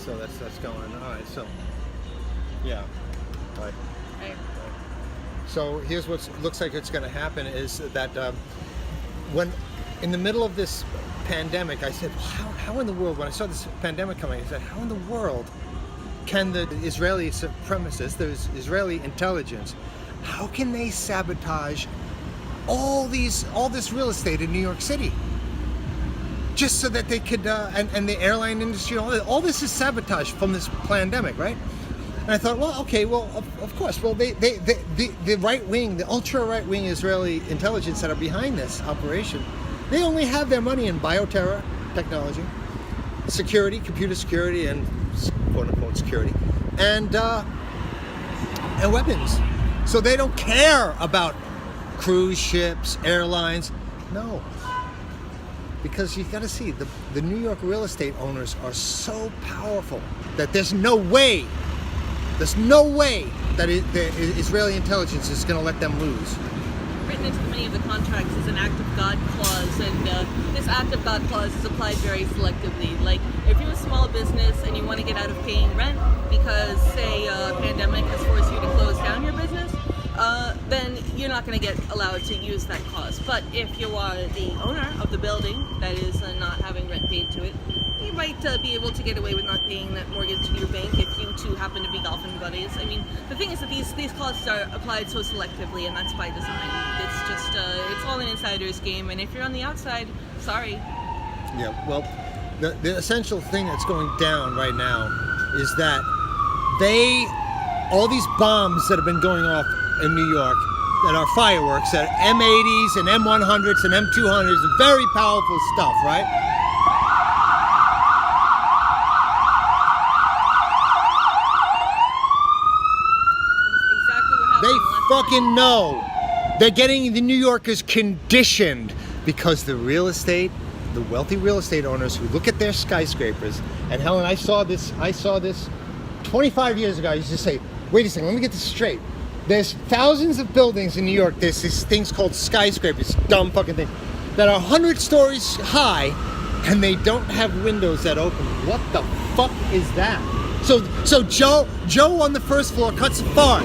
So that's going. All right. So yeah. Right. Right. So here's what looks like it's going to happen is that when in the middle of this pandemic, I said, how in the world, when I saw this pandemic coming, I said, how in the world can the Israeli supremacists, the Israeli intelligence, how can they sabotage all this real estate in New York City? Just so that they could, and the airline industry, all this is sabotage from this pandemic, right? And I thought, well, okay, well, of course. Well, the right wing, the ultra right wing Israeli intelligence that are behind this operation, they only have their money in bioterror technology, security, computer security, and quote unquote security, and weapons. So they don't care about cruise ships, airlines. No. Because you got to see, the New York real estate owners are so powerful that there's no way that the Israeli intelligence is going to let them lose. Written into many of the contracts is an act of God clause, and this act of God clause is applied very selectively. Like, if you're a small business and you want to get out of paying rent because, say, a pandemic has forced you to close down your business, then you're not going to get allowed to use that clause. But if you are the owner of the building that is not having rent paid to it, you might be able to get away with not paying that mortgage to your bank if you two happen to be golfing buddies. I mean, the thing is that these clauses are applied so selectively, and that's by design. It's just, it's all an insider's game, and if you're on the outside, sorry. Yeah, well, the essential thing that's going down right now is that all these bombs that have been going off in New York that are fireworks, that are M80s and M100s and M200s, very powerful stuff, right? They fucking know. They're getting the New Yorkers conditioned because the wealthy real estate owners who look at their skyscrapers, and Helen, I saw this 25 years ago. I used to say, wait a second, let me get this straight. There's thousands of buildings in New York. There's these things called skyscrapers, dumb fucking thing, that are 100 stories high, and they don't have windows that open. What the fuck is that? So Joe on the first floor cuts a fart,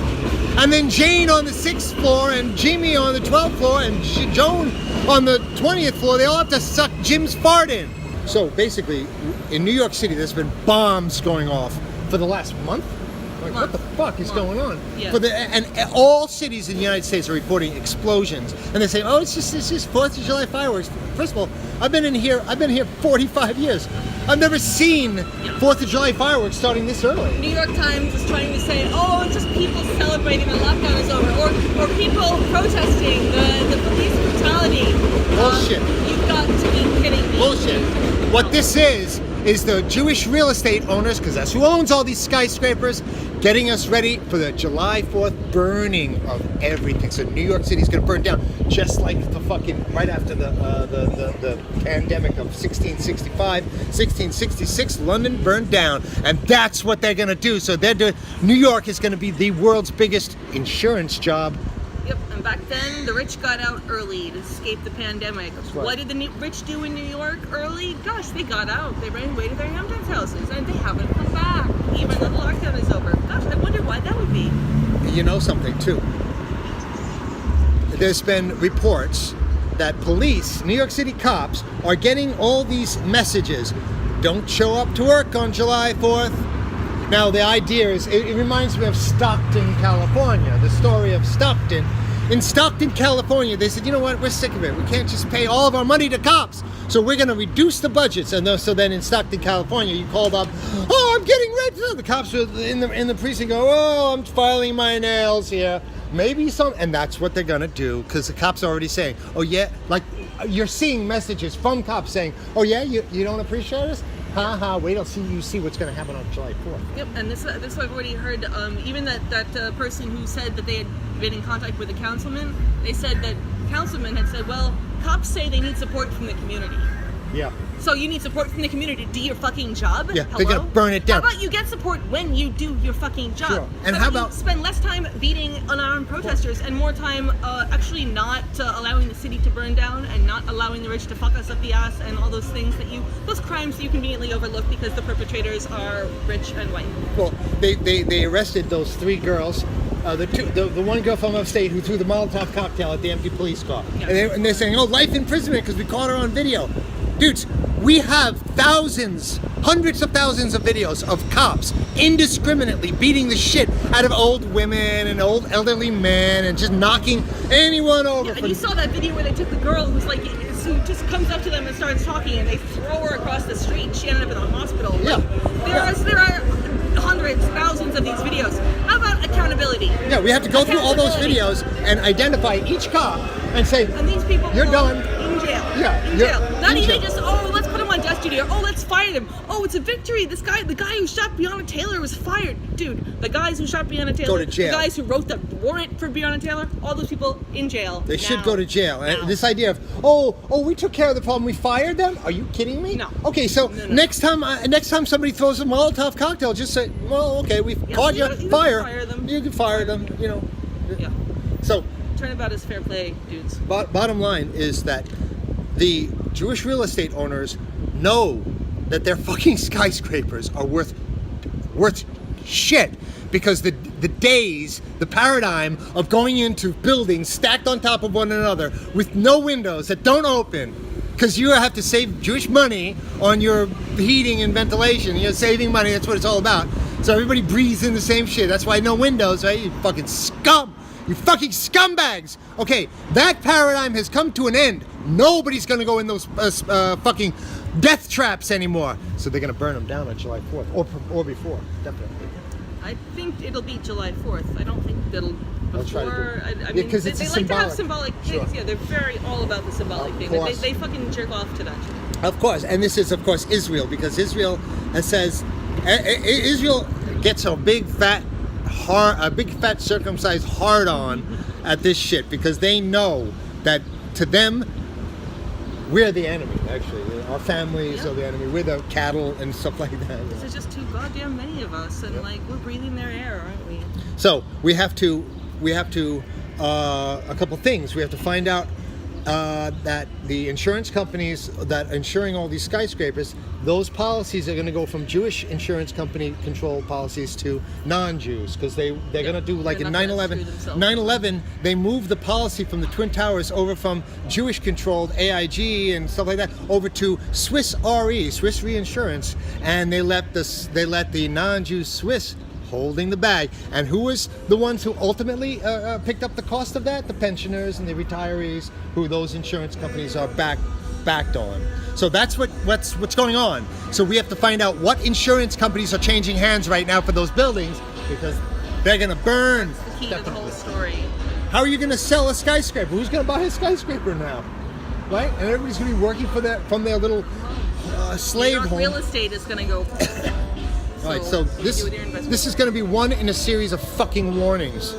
and then Jane on the 6th floor, and Jimmy on the 12th floor, and Joan on the 20th floor, they all have to suck Jim's fart in. So basically, in New York City, there's been bombs going off for the last month. Like, what the fuck is going on? Yeah. And all cities in the United States are reporting explosions, and they say, "Oh, it's just 4th of July fireworks." First of all, I've been here 45 years. I've never seen 4th of July fireworks starting this early. New York Times is trying to say, "Oh, it's just people celebrating the lockdown is over," or people protesting the police brutality. Bullshit. You've got to be kidding me. Bullshit. What this is the Jewish real estate owners, because that's who owns all these skyscrapers, getting us ready for the July 4th burning of everything. So New York City's going to burn down, just like the fucking right after the pandemic of 1665, 1666. London burned down, and that's what they're going to do. So New York is going to be the world's biggest insurance job. Yep, and back then, the rich got out early to escape the pandemic. That's right. What did the rich do in New York early? Gosh, they got out. They ran away to their Hamptons houses, and they haven't come back, even though the lockdown is over. Gosh, I wonder why that would be. You know something, too. There's been reports that police, New York City cops, are getting all these messages. Don't show up to work on July 4th. Now, the idea is, it reminds me of Stockton, California, the story of Stockton. In Stockton, California, they said, you know what, we're sick of it. We can't just pay all of our money to cops. So we're going to reduce the budgets. And so then in Stockton, California, you called up, oh, I'm getting ready. The cops were in the precinct go, oh, I'm filing my nails here. Maybe and that's what they're going to do, because the cops are already saying, oh, yeah, like you're seeing messages from cops saying, oh, yeah, you don't appreciate us? Wait till you see what's going to happen on July 4th. Yep, and this I've already heard. Even that person who said that they had been in contact with a councilman, they said that councilman had said, well, cops say they need support from the community. Yeah. So you need support from the community to do your fucking job? Yeah, Hello? they're gonna burn it down. How about you get support when you do your fucking job? Sure. And how how about about you spend less time beating unarmed protesters and more time actually not allowing the city to burn down and not allowing the rich to fuck us up the ass and all those things those crimes that you conveniently overlook because the perpetrators are rich and white. Well, they arrested those 3 girls. The one girl from upstate who threw the Molotov cocktail at the empty police car. Yeah. And they're saying, oh, life imprisonment because we caught her on video. Dudes, we have hundreds of thousands of videos of cops indiscriminately beating the shit out of old women and old elderly men and just knocking anyone over. Yeah, and you saw that video where they took the girl who just comes up to them and starts talking and they throw her across the street and she ended up in a hospital. Yeah. There are hundreds, thousands of these videos. How about accountability? Yeah, we have to go through all those videos and identify each cop and say, and these people you're done. In jail. Yeah, In you're jail. Not in even jail. just, oh, let's put him on death duty, or oh, let's fire them. Oh, it's a victory. The guy who shot Breonna Taylor was fired. Dude, the guys who shot Breonna Taylor, Go to jail. the guys who wrote the warrant for Breonna Taylor, all those people in jail. They should now. go to jail. Now. And this idea of, oh, we took care of the problem, we fired them? Are you kidding me? No. Okay, so No. next time somebody throws a Molotov cocktail, just say, well, okay, we've caught you, you fire. can fire them. You can fire them, you know. Yeah. So, Turnabout is fair play, dudes. bottom line is that the Jewish real estate owners know that their fucking skyscrapers are worth shit because the paradigm of going into buildings stacked on top of one another with no windows that don't open because you have to save Jewish money on your heating and ventilation. You're saving money, that's what it's all about. So everybody breathes in the same shit. That's why no windows, right? You fucking scum. You fucking scumbags! Okay, that paradigm has come to an end. Nobody's gonna go in those fucking death traps anymore. So they're gonna burn them down on July 4th, or before, definitely. I think it'll be July 4th. I don't think that'll I'll try to before. do it. I Yeah, mean, 'cause they it's a like to have symbolic. symbolic things. Sure. Yeah, they're very all about the symbolic thing. course. They fucking jerk off to that shit. Of course, and this is, of course, Israel, because Israel says Israel gets a big fat circumcised hard on at this shit because they know that to them we're the enemy. Actually, our families are the enemy. We're the cattle and stuff like that. There's just too goddamn many of us, and like we're breathing their air, aren't we? So we have to a couple things. We have to find out that the insurance companies that are insuring all these skyscrapers, those policies are going to go from Jewish insurance company controlled policies to non-Jews because they're going to do like They're in not gonna 9/11. screw themselves. 9/11, they moved the policy from the Twin Towers over from Jewish controlled AIG and stuff like that over to Swiss Reinsurance, and they let the non-Jew Swiss holding the bag. And who was the ones who ultimately picked up the cost of that? The pensioners and the retirees, who those insurance companies are backed on. So that's what's going on. So we have to find out what insurance companies are changing hands right now for those buildings because they're gonna burn. That's the key to the whole story. How are you gonna sell a skyscraper? Who's gonna buy a skyscraper now? Right? And everybody's gonna be working from their little slave New York home. real estate is gonna go. All right, so what do you do with your this investment? is going to be one in a series of fucking warnings.